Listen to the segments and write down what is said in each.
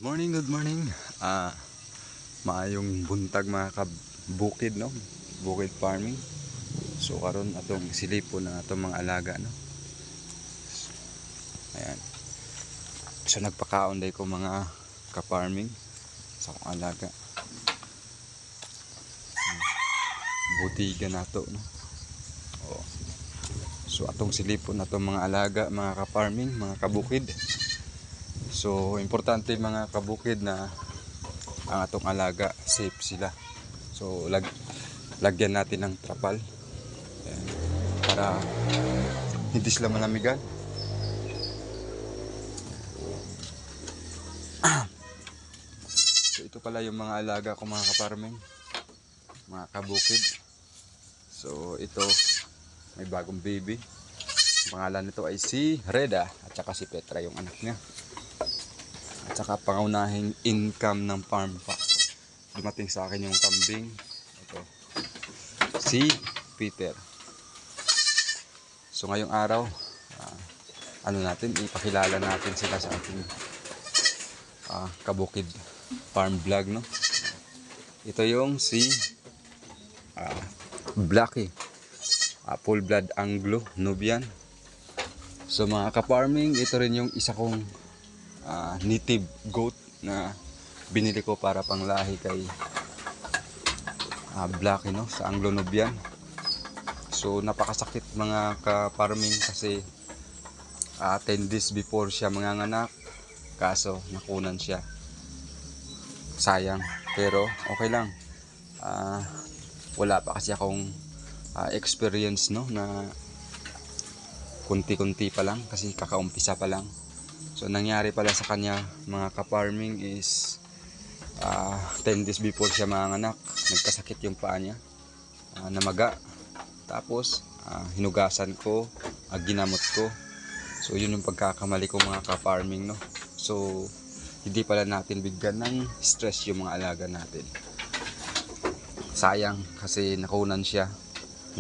Good morning. Maayong buntag mga kabukid, no? Bukid farming. So karon atong silipon na atong mga alaga, no? Ayan. So nagpakaon day ko mga ka-farming sa akong alaga. Butigan nato, no? Oh. So atong silipon na atong mga alaga, mga ka-farming, mga kabukid. So importante mga kabukid na ang atong alaga safe sila. So lagyan natin ng trapal. Ayan. Para hindi sila malamigan. So ito pala yung mga alaga ko mga kaparming, mga kabukid. So ito may bagong baby. Pangalan nito ay si Reda at saka si Petra yung anak niya. At saka pangunahing income ng farm pa. Dumating sa akin yung kambing. Ito. Si Peter. So ngayong araw, ipakilala natin sila sa ating kabukid farm vlog, no? Ito yung si Blackie. Full blood Anglo Nubian. So mga ka-farming, ito rin yung isa kong native goat na binili ko para panglahi kay Blackie, no, sa Anglo Nubian. So napakasakit mga ka-farming kasi 10 days before siya manganganak, kaso nakunan siya. Sayang, pero okay lang. Wala pa kasi akong experience, no, na kunti-kunti pa lang kasi kakaumpisa pa lang. So nangyari pala sa kanya mga ka-farming is 10 days before siya manganak, nagkasakit yung paa niya, namaga. Tapos hinugasan ko, ginamot ko. So yun yung pagkakamali ko mga ka-farming, no. So hindi pala natin bigyan ng stress yung mga alaga natin. Sayang kasi nakunan siya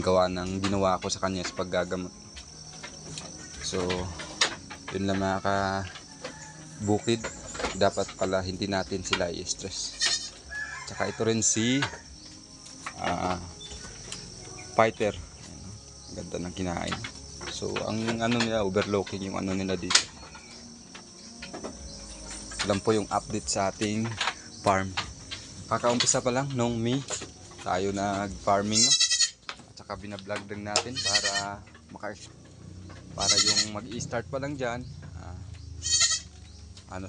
gawa ng ginawa ko sa kanya sa paggagamot. So yun lang mga kabukid, dapat pala hindi natin sila i-stress. Tsaka ito rin si Fighter. Ganda ng kinain. So ang nila, overlooking yung nila dito. Alam po yung update sa ating farm. Kakaumpisa pa lang nung May tayo nag-farming, no? At saka binablog lang natin para yung mag-i-start pa lang dyan,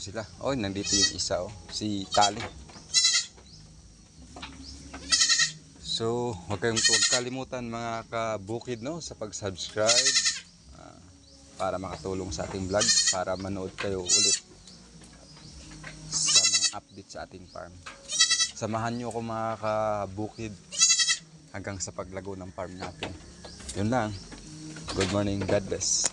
sila. Oh, nandito yung isa, si Tali. So huwag kalimutan mga kabukid, no, sa pag-subscribe para makatulong sa ating vlog, para manood kayo ulit sa mga update sa ating farm. Samahan nyo ako mga kabukid hanggang sa paglago ng farm natin. Yun lang. Good morning. God bless.